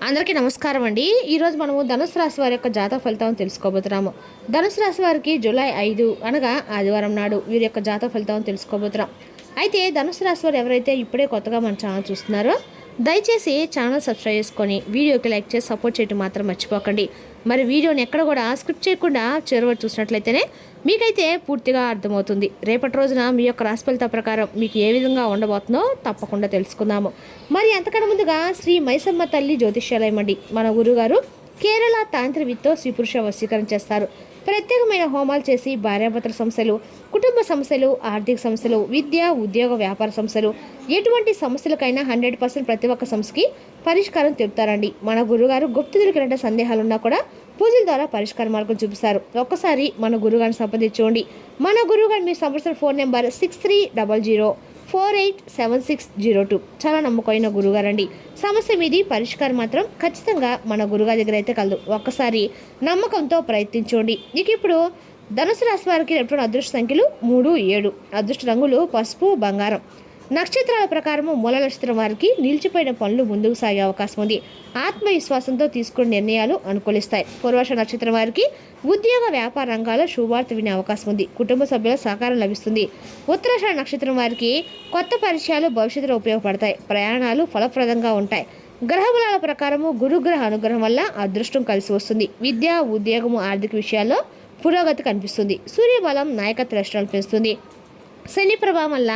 అందరికీ నమస్కారం అండి. ఈరోజు మనము ధనుసు రాశి వారి యొక్క జాతక ఫలితాలను తెలుసుకోబోతున్నాము. ధనుసు రాశి వారికి జూలై 5 అనగా ఆదివారం నాడు వీరి యొక్క జాతక ఫలితాలను తెలుసుకోబోతున్నాం. అయితే ధనుసు రాశి వారు ఎవరైతే ఇప్పుడే కొత్తగా మన ఛానల్ చూస్తున్నారో దయచేసి ఛానల్ సబ్స్క్రైబ్ చేసుకొని వీడియోకి లైక్ చేసి సపోర్ట్ చేయడం మాత్రం మర్చిపోకండి. మరి వీడియోని ఎక్కడ కూడా స్క్రిప్ట్ చేయకుండా చివరి చూసినట్లయితేనే మీకైతే పూర్తిగా అర్థమవుతుంది. రేపటి రోజున మీ యొక్క రాశి ఫలిత ప్రకారం మీకు ఏ విధంగా ఉండబోతుందో తప్పకుండా తెలుసుకుందాము. మరి అంతకన్నా ముందుగా శ్రీ మైసమ్మ తల్లి జ్యోతిష్యాలయం అండి. మన గురుగారు కేరళ తాంత్రికతో స్త్రీ పురుష వశీకరణ చేస్తారు. ప్రత్యేకమైన హోమాలు చేసి భార్యాభర్తల సమస్యలు, కుటుంబ సమస్యలు, ఆర్థిక సమస్యలు, విద్య, ఉద్యోగ, వ్యాపార సమస్యలు, ఎటువంటి సమస్యలకైనా 100% ప్రతి ఒక్క సమస్యకి పరిష్కారం తెలుపుతారండి. మన గురుగారు గుప్తులకి సందేహాలున్నా కూడా పూజల ద్వారా పరిష్కార మార్గం చూపిస్తారు. ఒక్కసారి మన గురుగారిని సంప్రదించండి. మన గురుగారు మీ సంప్రదించిన ఫోన్ నెంబర్ 6300487602. చాలా నమ్మకమైన గురుగారండి. సమస్య మీది పరిష్కారం మాత్రం ఖచ్చితంగా మన గురుగారి దగ్గర అయితే కలదు. ఒక్కసారి నమ్మకంతో ప్రయత్నించండి. ఇక ఇప్పుడు ధనుసు రాశి వారికి రేపు అదృష్ట సంఖ్యలు 3, 7. అదృష్ట రంగులు పసుపు, బంగారం. నక్షత్రాల ప్రకారము మూల నక్షత్రం వారికి నిలిచిపోయిన పనులు ముందుకు సాగే అవకాశం ఉంది. ఆత్మవిశ్వాసంతో తీసుకునే నిర్ణయాలు అనుకూలిస్తాయి. పూర్వాష నక్షత్రం వారికి ఉద్యోగ, వ్యాపార రంగాల్లో శుభవార్త వినే అవకాశం ఉంది. కుటుంబ సభ్యుల సహకారం లభిస్తుంది. ఉత్తరాషాఢ నక్షత్రం వారికి కొత్త పరిచయాలు భవిష్యత్తులో ఉపయోగపడతాయి. ప్రయాణాలు ఫలప్రదంగా ఉంటాయి. గ్రహబలాల ప్రకారము గురుగ్రహ అనుగ్రహం వల్ల అదృష్టం కలిసి వస్తుంది. విద్య, ఉద్యోగము, ఆర్థిక విషయాల్లో పురోగతి కనిపిస్తుంది. సూర్యబలం నాయకత్వ లక్షణాలు పెంచుతుంది. శని ప్రభావం వల్ల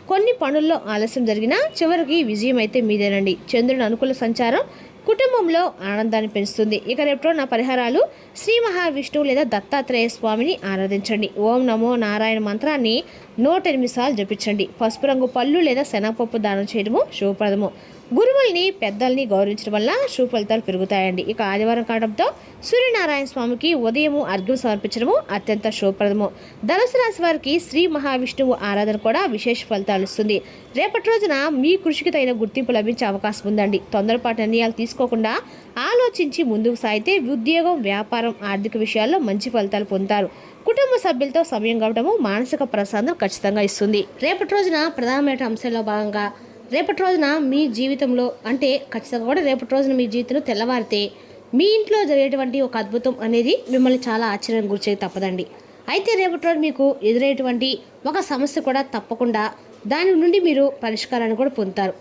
కొన్ని పనుల్లో ఆలస్యం జరిగినా చివరికి విజయం అయితే మీదేనండి. చంద్రుని అనుకూల సంచారం కుటుంబంలో ఆనందాన్ని పెంచుతుంది. ఇక రేపు నా పరిహారాలు: శ్రీ మహావిష్ణువు లేదా దత్తాత్రేయ స్వామిని ఆరాధించండి. ఓం నమో నారాయణ మంత్రాన్ని 108 సార్లు జపించండి. పసుపు రంగు పళ్ళు లేదా శనగపప్పు దానం చేయడము శుభప్రదము. గురువుల్ని, పెద్దల్ని గౌరవించడం వల్ల శుభ ఫలితాలు పెరుగుతాయండి. ఇక ఆదివారం కావడంతో సూర్యనారాయణ స్వామికి ఉదయము అర్ఘ్యం సమర్పించడము అత్యంత శుభప్రదము. ధనుసు రాశి వారికి శ్రీ మహావిష్ణువు ఆరాధన కూడా విశేష ఫలితాలు ఇస్తుంది. రేపటి రోజున మీ కృషికి తగిన గుర్తింపు లభించే అవకాశం ఉందండి. తొందరపాటు నిర్ణయాలు తీసుకోకుండా ఆలోచించి ముందుకు సాగితే ఉద్యోగం, వ్యాపారం, ఆర్థిక విషయాల్లో మంచి ఫలితాలు పొందుతారు. కుటుంబ సభ్యులతో సమయం గడపడము మానసిక ప్రశాంతత ఖచ్చితంగా ఇస్తుంది. రేపటి రోజున ప్రధానమైన అంశాల్లో భాగంగా రేపటి రోజున మీ జీవితంలో అంటే ఖచ్చితంగా కూడా రేపటి రోజున మీ జీవితంలో తెల్లవారితే మీ ఇంట్లో జరిగేటువంటి ఒక అద్భుతం అనేది మిమ్మల్ని చాలా ఆశ్చర్యం గురిచేది తప్పదండి. అయితే రేపటి రోజు మీకు ఎదురయ్యేటువంటి ఒక సమస్య కూడా తప్పకుండా దాని నుండి మీరు పరిష్కారాన్ని కూడా పొందుతారు.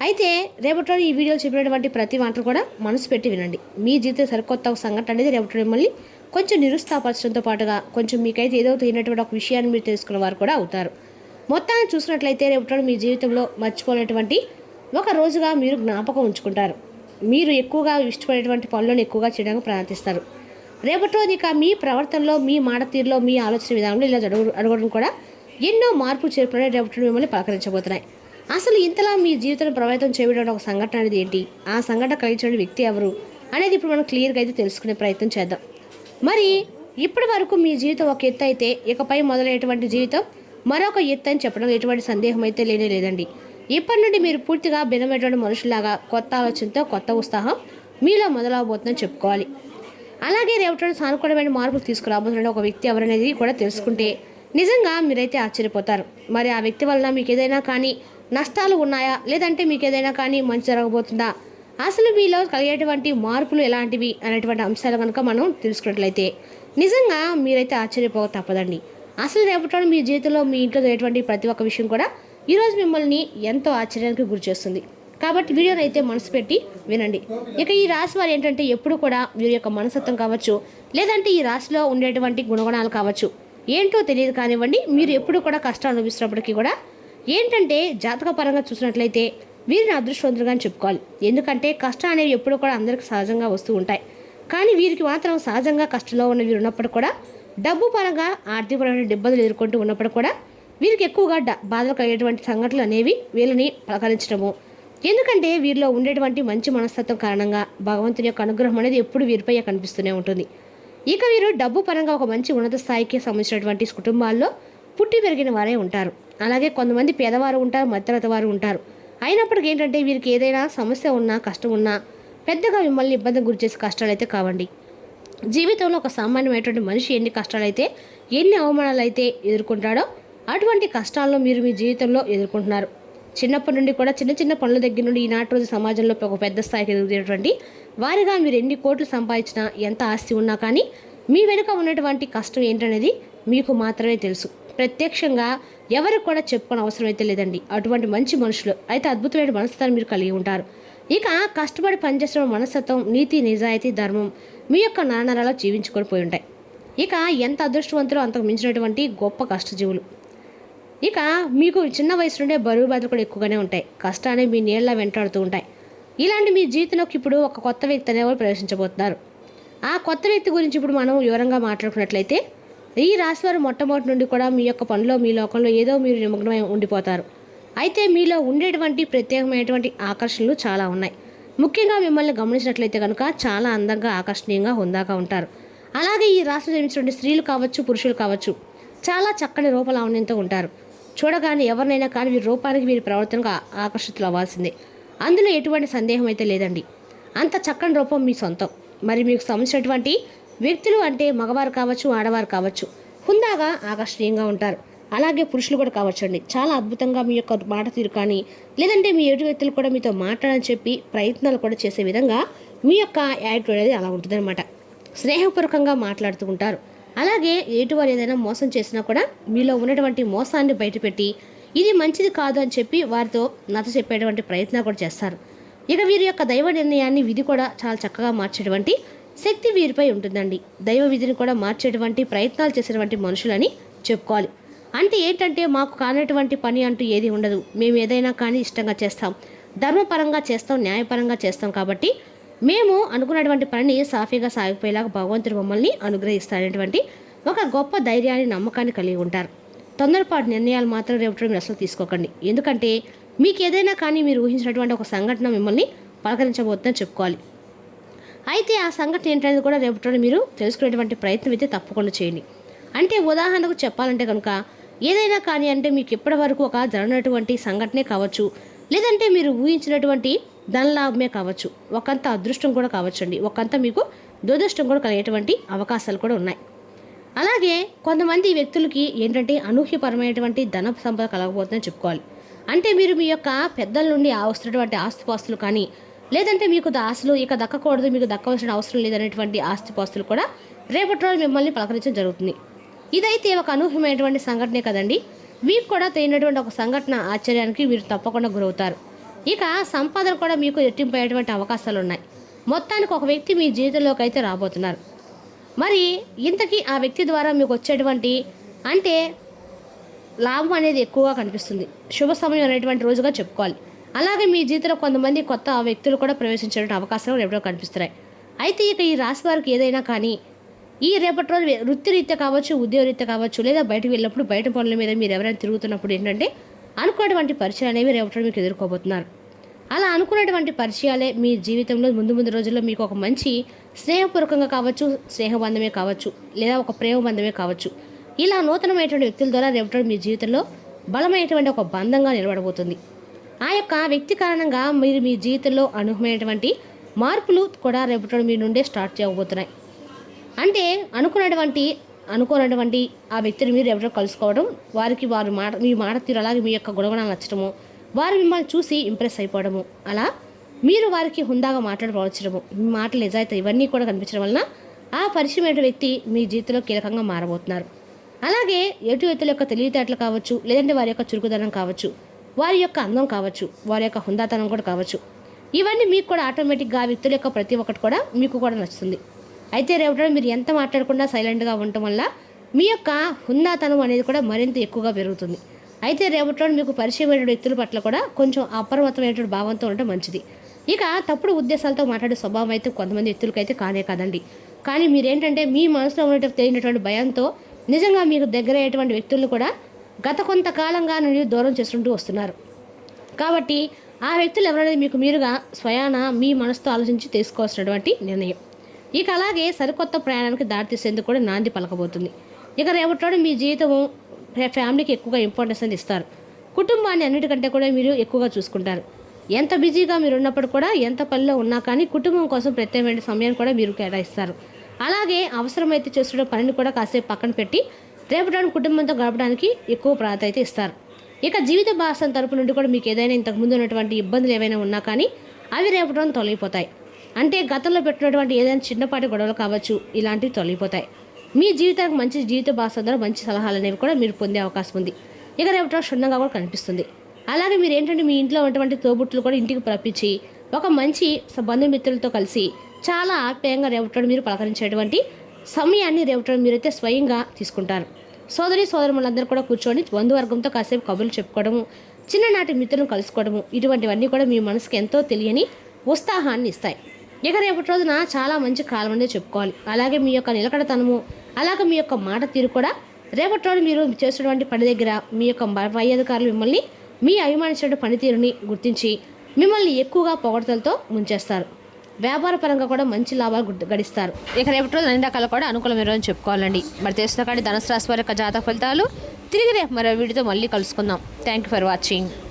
అయితే రేపటి రోజు ఈ వీడియోలో చెప్పినటువంటి ప్రతి మాటలు కూడా మనసు పెట్టి వినండి. మీ జీవితం సరికొత్త ఒక సంఘటన అనేది రేపటి మిమ్మల్ని కొంచెం నిరుత్సాహపరచడంతో పాటుగా కొంచెం మీకైతే ఏదో తెలియనటువంటి ఒక విషయాన్ని మీరు తెలుసుకున్న వారు కూడా అవుతారు. మొత్తాన్ని చూసినట్లయితే రేపటి మీ జీవితంలో మర్చిపోలేటువంటి ఒక రోజుగా మీరు జ్ఞాపకం ఉంచుకుంటారు. మీరు ఎక్కువగా ఇష్టపడేటువంటి పనులను ఎక్కువగా చేయడానికి ప్రయత్నిస్తారు. రేపటి రోజు ఇక మీ ప్రవర్తనలో, మీ మాట తీరులో, మీ ఆలోచన విధానంలో ఇలా అడగడం కూడా ఎన్నో మార్పు చేర్పులు రేపటి మిమ్మల్ని పలకరించబోతున్నాయి. అసలు ఇంతలా మీ జీవితాన్ని ప్రభావితం చేయడం ఒక సంఘటన అనేది ఏంటి, ఆ సంఘటన కలిగించిన వ్యక్తి ఎవరు అనేది ఇప్పుడు మనం క్లియర్గా అయితే తెలుసుకునే ప్రయత్నం చేద్దాం. మరి ఇప్పటి వరకు మీ జీవితం ఒక ఎత్తు అయితే ఇకపై మొదలయ్యేటువంటి జీవితం మరొక ఎత్తు అని చెప్పడం ఎటువంటి సందేహం అయితే లేదండి. ఇప్పటి నుండి మీరు పూర్తిగా భిన్నమైనటువంటి మనుషులాగా కొత్త ఆలోచనతో, కొత్త ఉత్సాహం మీలో మొదలవబోతుందని చెప్పుకోవాలి. అలాగే రేపటి సానుకూలమైన మార్పులు తీసుకురాబోతున్న ఒక వ్యక్తి ఎవరనేది కూడా తెలుసుకుంటే నిజంగా మీరైతే ఆశ్చర్యపోతారు. మరి ఆ వ్యక్తి వలన మీకు ఏదైనా కానీ నష్టాలు ఉన్నాయా, లేదంటే మీకు ఏదైనా కానీ మంచి జరగబోతుందా, అసలు మీలో కలిగేటువంటి మార్పులు ఎలాంటివి అనేటువంటి అంశాలు కనుక మనం తెలుసుకున్నట్లయితే నిజంగా మీరైతే ఆశ్చర్యపోక తప్పదండి. అసలు రేపటి మీ జీవితంలో మీ ఇంట్లో జరిగేటువంటి ప్రతి ఒక్క విషయం కూడా ఈరోజు మిమ్మల్ని ఎంతో ఆశ్చర్యానికి గురి చేస్తుంది. కాబట్టి వీడియోని అయితే మనసు పెట్టి వినండి. ఇక ఈ రాశి వారు ఏంటంటే ఎప్పుడు కూడా వీరి యొక్క మనస్తత్వం కావచ్చు, లేదంటే ఈ రాశిలో ఉండేటువంటి గుణగణాలు కావచ్చు ఏంటో తెలియదు కానివ్వండి, మీరు ఎప్పుడు కూడా కష్టాలు అనుభవిస్తున్నప్పటికీ కూడా ఏంటంటే జాతక పరంగా చూసినట్లయితే వీరిని అదృష్టవంతులుగా చెప్పుకోవాలి. ఎందుకంటే కష్టం అనేవి ఎప్పుడు కూడా అందరికీ సహజంగా వస్తూ ఉంటాయి. కానీ వీరికి మాత్రం సహజంగా కష్టంలో ఉన్న వీరు ఉన్నప్పుడు కూడా డబ్బు పరంగా ఆర్థికపరమైన ఇబ్బందులు ఎదుర్కొంటూ ఉన్నప్పుడు కూడా వీరికి ఎక్కువగా బాధలు కలిగేటువంటి సంఘటనలు అనేవి వీళ్ళని పలకరించడము. ఎందుకంటే వీరిలో ఉండేటువంటి మంచి మనస్తత్వం కారణంగా భగవంతుని యొక్క అనుగ్రహం అనేది ఎప్పుడు వీరిపై కనిపిస్తూనే ఉంటుంది. ఇక వీరు డబ్బు పరంగా ఒక మంచి ఉన్నత స్థాయికి సంబంధించినటువంటి కుటుంబాల్లో పుట్టి పెరిగిన వారే ఉంటారు. అలాగే కొంతమంది పేదవారు ఉంటారు, మధ్యతరగతి వారు ఉంటారు. అయినప్పటికీ ఏంటంటే వీరికి ఏదైనా సమస్య ఉన్నా, కష్టం ఉన్నా పెద్దగా మిమ్మల్ని ఇబ్బంది గురి చేసే కష్టాలు అయితే కావండి. జీవితంలో ఒక సామాన్యమైనటువంటి మనిషి ఎన్ని కష్టాలైతే, ఎన్ని అవమానాలు అయితే ఎదుర్కొంటాడో అటువంటి కష్టాలను మీరు మీ జీవితంలో ఎదుర్కొంటున్నారు. చిన్నప్పటి నుండి కూడా చిన్న చిన్న పనుల దగ్గర నుండి ఈనాటి రోజు సమాజంలో ఒక పెద్ద స్థాయికి ఎదుగుతున్నటువంటి వారిగా మీరు ఎన్ని కోట్లు సంపాదించినా, ఎంత ఆస్తి ఉన్నా కానీ మీ వెనుక ఉన్నటువంటి కష్టం ఏంటనేది మీకు మాత్రమే తెలుసు. ప్రత్యక్షంగా ఎవరికి కూడా చెప్పుకోని అవసరం అయితే లేదండి. అటువంటి మంచి మనుషులు అయితే అద్భుతమైన మనస్తత్వాన్ని మీరు కలిగి ఉంటారు. ఇక కష్టపడి పనిచేసిన మనస్తత్వం, నీతి, నిజాయితీ, ధర్మం మీ యొక్క నాణాలలో జీవించుకొని పోయి ఉంటాయి. ఇక ఎంత అదృష్టవంతులు అంతకు మించినటువంటి గొప్ప కష్టజీవులు. ఇక మీకు చిన్న వయసు నుండే బరువు బాధలు కూడా ఎక్కువగానే ఉంటాయి. కష్టాన్ని మీ నీళ్ళ వెంటాడుతూ ఉంటాయి. ఇలాంటి మీ జీవితంలోకి ఇప్పుడు ఒక కొత్త వ్యక్తి అనేవారు ప్రవేశించబోతున్నారు. ఆ కొత్త వ్యక్తి గురించి ఇప్పుడు మనం వివరంగా మాట్లాడుకున్నట్లయితే, ఈ రాశివారు మొట్టమొదటి నుండి కూడా మీ యొక్క పనిలో, మీ లోకంలో ఏదో మీరు నిమగ్నమై ఉండిపోతారు. అయితే మీలో ఉండేటువంటి ప్రత్యేకమైనటువంటి ఆకర్షణలు చాలా ఉన్నాయి. ముఖ్యంగా మిమ్మల్ని గమనించినట్లయితే కనుక చాలా అందంగా, ఆకర్షణీయంగా, హుందాగా ఉంటారు. అలాగే ఈ రాశిలో జన్మించినటువంటి స్త్రీలు కావచ్చు, పురుషులు కావచ్చు, చాలా చక్కని రూపలావణ్యంతో ఉంటారు. చూడగానే ఎవరినైనా కానీ వీరి రూపానికి, వీరి ప్రవర్తనగా ఆకర్షితులు అవ్వాల్సిందే. అందులో ఎటువంటి సందేహం అయితే లేదండి. అంత చక్కని రూపం మీ సొంతం. మరి మీకు సంబంధించినటువంటి వ్యక్తులు అంటే మగవారు కావచ్చు, ఆడవారు కావచ్చు, హుందాగా, ఆకర్షణీయంగా ఉంటారు. అలాగే పురుషులు కూడా కావచ్చండి. చాలా అద్భుతంగా మీ యొక్క మాట తీరు కానీ, లేదంటే మీ ఎదుటి వ్యక్తులు కూడా మీతో మాట్లాడని చెప్పి ప్రయత్నాలు కూడా చేసే విధంగా మీ యొక్క యాటిట్యూడ్ అనేది అలా ఉంటుందన్నమాట. స్నేహపూర్వకంగా మాట్లాడుతూ ఉంటారు. అలాగే ఎటువారు ఏదైనా మోసం చేసినా కూడా మీలో ఉన్నటువంటి మోసాన్ని బయటపెట్టి ఇది మంచిది కాదు అని చెప్పి వారితో నచ్చ చెప్పేటువంటి ప్రయత్నాలు కూడా చేస్తారు. ఇక వీరి యొక్క దైవ నిర్ణయాన్ని, విధి కూడా చాలా చక్కగా మార్చేటువంటి శక్తి వీరిపై ఉంటుందండి. దైవ విధిని కూడా మార్చేటువంటి ప్రయత్నాలు చేసేటువంటి మనుషులని చెప్పుకోవాలి. అంటే ఏంటంటే, మాకు కానటువంటి పని అంటూ ఏది ఉండదు, మేము ఏదైనా కానీ ఇష్టంగా చేస్తాం, ధర్మపరంగా చేస్తాం, న్యాయపరంగా చేస్తాం, కాబట్టి మేము అనుకున్నటువంటి పనిని సాఫీగా సాగిపోయేలాగా భగవంతుడు మమ్మల్ని అనుగ్రహిస్తారనేటువంటి ఒక గొప్ప ధైర్యాన్ని, నమ్మకాన్ని కలిగి ఉంటారు. తొందరపాటు నిర్ణయాలు మాత్రం రేపటి మీరు అసలు తీసుకోకండి. ఎందుకంటే మీకు ఏదైనా కానీ మీరు ఊహించినటువంటి ఒక సంఘటన మిమ్మల్ని పలకరించబోతుందని చెప్పుకోవాలి. అయితే ఆ సంఘటన ఏంటనేది కూడా రేపటి మీరు తెలుసుకునేటువంటి ప్రయత్నం అయితే తప్పకుండా చేయండి. అంటే ఉదాహరణకు చెప్పాలంటే కనుక, ఏదైనా కానీ అంటే మీకు ఇప్పటి వరకు ఒక జరిగినటువంటి సంఘటనే కావచ్చు, లేదంటే మీరు ఊహించినటువంటి ధనలాభమే కావచ్చు, ఒకంత అదృష్టం కూడా కావచ్చండి, ఒకంత మీకు దురదృష్టం కూడా కలిగేటువంటి అవకాశాలు కూడా ఉన్నాయి. అలాగే కొంతమంది వ్యక్తులకి ఏంటంటే అనూహ్యపరమైనటువంటి ధన సంపద కలగబోతుందని చెప్పుకోవాలి. అంటే మీరు మీ యొక్క పెద్దల నుండి వస్తున్నటువంటి ఆస్తిపాస్తులు కానీ, లేదంటే మీకు ఆస్తులు ఇక దక్కకూడదు, మీకు దక్కవలసిన అవసరం లేదనేటువంటి ఆస్తిపాస్తులు కూడా రేపటి రోజు మిమ్మల్ని పలకరించడం జరుగుతుంది. ఇదైతే ఒక అనూహ్యమైనటువంటి సంఘటనే కదండి. మీకు కూడా తెలియనటువంటి ఒక సంఘటన ఆశ్చర్యానికి మీరు తప్పకుండా గురవుతారు. ఇక సంపాదన కూడా మీకు రెట్టింపు అయ్యేటువంటి అవకాశాలు ఉన్నాయి. మొత్తానికి ఒక వ్యక్తి మీ జీవితంలోకి అయితే రాబోతున్నారు. మరి ఇంతకీ ఆ వ్యక్తి ద్వారా మీకు వచ్చేటువంటి అంటే లాభం అనేది ఎక్కువగా కనిపిస్తుంది. శుభ సమయం అనేటువంటి రోజుగా చెప్పుకోవాలి. అలాగే మీ జీవితంలో కొంతమంది కొత్త వ్యక్తులు కూడా ప్రవేశించే అవకాశాలు ఎప్పుడో కనిపిస్తున్నాయి. అయితే ఇక ఈ రాశి వారికి ఏదైనా కానీ ఈ రేపటి రోజు వృత్తిరీత్యా కావచ్చు, ఉద్యోగరీత్యా కావచ్చు, లేదా బయటకు వెళ్ళినప్పుడు, బయట పనుల మీద మీరు ఎవరైనా తిరుగుతున్నప్పుడు ఏంటంటే అనుకున్నటువంటి పరిచయాలు అనేవి రేపటి మీకు ఎదుర్కోబోతున్నారు. అలా అనుకున్నటువంటి పరిచయాలే మీ జీవితంలో ముందు రోజుల్లో మీకు ఒక మంచి స్నేహపూర్వకంగా కావచ్చు, స్నేహబంధమే కావచ్చు, లేదా ఒక ప్రేమ బంధమే కావచ్చు, ఇలా నూతనమైనటువంటి వ్యక్తుల ద్వారా రేపటి మీ జీవితంలో బలమైనటువంటి ఒక బంధంగా నిలబడబోతుంది. ఆ యొక్క వ్యక్తి కారణంగా మీరు మీ జీవితంలో అనూహ్యమైనటువంటి మార్పులు కూడా రేపటి మీ నుండే స్టార్ట్ చేయబోతున్నాయి. అంటే అనుకున్నటువంటి ఆ వ్యక్తిని మీరు ఎవరో కలుసుకోవడం, వారికి వారి మీ మాట తీరు, అలాగే మీ యొక్క గుణగణాలు నచ్చడము, వారు మిమ్మల్ని చూసి ఇంప్రెస్ అయిపోవడము, అలా మీరు వారికి హుందాగా మాట్లాడవచ్చడము, మీ మాటలు నిజాయితీ ఇవన్నీ కూడా కనిపించడం వలన ఆ పరిచయమైన వ్యక్తి మీ జీవితంలో కీలకంగా మారబోతున్నారు. అలాగే ఎటు వ్యక్తుల యొక్క తెలివితేటలు కావచ్చు, లేదంటే వారి యొక్క చురుకుదనం కావచ్చు, వారి యొక్క అందం కావచ్చు, వారి యొక్క హుందాతనం కూడా కావచ్చు, ఇవన్నీ మీకు కూడా ఆటోమేటిక్గా ఆ వ్యక్తుల యొక్క ప్రతి ఒక్కటి కూడా మీకు కూడా నచ్చుతుంది. అయితే రేపటి మీరు ఎంత మాట్లాడకుండా సైలెంట్గా ఉండటం వల్ల మీ యొక్క హుందాతనం అనేది కూడా మరింత ఎక్కువగా పెరుగుతుంది. అయితే రేపటి మీకు పరిచయమైన వ్యక్తుల పట్ల కూడా కొంచెం అప్రమత్తమైనటువంటి భావంతో ఉండటం మంచిది. ఇక తప్పుడు ఉద్దేశాలతో మాట్లాడే స్వభావం అయితే కొంతమంది వ్యక్తులకైతే కానే కాదండి. కానీ మీరేంటంటే మీ మనసులో ఉన్నట్టు తెలియనటువంటి భయంతో నిజంగా మీకు దగ్గర అయ్యేటువంటి వ్యక్తులను కూడా గత కొంతకాలంగా నుండి దూరం చేసుకుంటూ వస్తున్నారు. కాబట్టి ఆ వ్యక్తులు ఎవరైనా మీకు మీరుగా స్వయాన మీ మనసుతో ఆలోచించి తీసుకోవాల్సినటువంటి నిర్ణయం. ఇక అలాగే సరికొత్త ప్రయాణానికి దారితీసేందుకు కూడా నాంది పలకబోతుంది. ఇక రేపటి మీ జీవితము ఫ్యామిలీకి ఎక్కువగా ఇంపార్టెన్స్ అనేది ఇస్తారు. కుటుంబాన్ని అన్నిటికంటే కూడా మీరు ఎక్కువగా చూసుకుంటారు. ఎంత బిజీగా మీరు ఉన్నప్పుడు కూడా, ఎంత పనిలో ఉన్నా కానీ కుటుంబం కోసం ప్రత్యేకమైన సమయాన్ని కూడా మీరు కేటాయిస్తారు. అలాగే అవసరమైతే చేస్తున్న పనిని కూడా కాసేపు పక్కన పెట్టి రేపటి కుటుంబంతో గడపడానికి ఎక్కువ ప్రాధాన్యత ఇస్తారు. ఇక జీవిత భాగస్వామి తరపు నుండి కూడా మీకు ఏదైనా ఇంతకుముందు ఉన్నటువంటి ఇబ్బందులు ఏవైనా ఉన్నా కానీ అవి రేపటి రోజున తొలగిపోతాయి. అంటే గతంలో పెట్టినటువంటి ఏదైనా చిన్నపాటి గొడవలు కావచ్చు, ఇలాంటివి తొలగిపోతాయి. మీ జీవితానికి మంచి జీవిత భాగస్వామి ద్వారా మంచి సలహాలు అనేవి కూడా మీరు పొందే అవకాశం ఉంది. ఇక రేపటి రోజు క్షుణ్ణంగా కూడా కనిపిస్తుంది. అలాగే మీరు ఏంటంటే మీ ఇంట్లో ఉన్నటువంటి తోబుట్టులు కూడా ఇంటికి రప్పించి ఒక మంచి బంధుమిత్రులతో కలిసి చాలా ఆప్యాయంగా రేపటి మీరు పలకరించేటువంటి సమయాన్ని రేపటి మీరైతే స్వయంగా తీసుకుంటారు. సోదరులందరూ కూడా కూర్చొని బంధువర్గంతో కాసేపు కబుర్లు చెప్పుకోవడము, చిన్ననాటి మిత్రులను కలుసుకోవడము, ఇటువంటివన్నీ కూడా మీ మనసుకి ఎంతో తెలియని ఉత్సాహాన్ని ఇస్తాయి. ఇక రేపటి రోజున చాలా మంచి కాలం అనేది చెప్పుకోవాలి. అలాగే మీ యొక్క నిలకడతనము, అలాగే మీ యొక్క మాట తీరు కూడా రేపటి రోజు మీరు చేసినటువంటి పని దగ్గర మీ యొక్క పై అధికారులు మిమ్మల్ని మీ అభిమానించిన పనితీరుని గుర్తించి మిమ్మల్ని ఎక్కువగా పొగడతలతో ముంచేస్తారు. వ్యాపార పరంగా కూడా మంచి లాభాలు గడిస్తారు. ఇక రేపటి రోజు అన్ని రకాలు కూడా అనుకూలమైన రోజు చెప్పుకోవాలండి. మరి తెలుసున్న కానీ ధనుసు రాశి వారి యొక్క జాతక ఫలితాలు తిరిగి రేపు మరో వీడియోతో మళ్ళీ కలుసుకుందాం. Thank you for watching.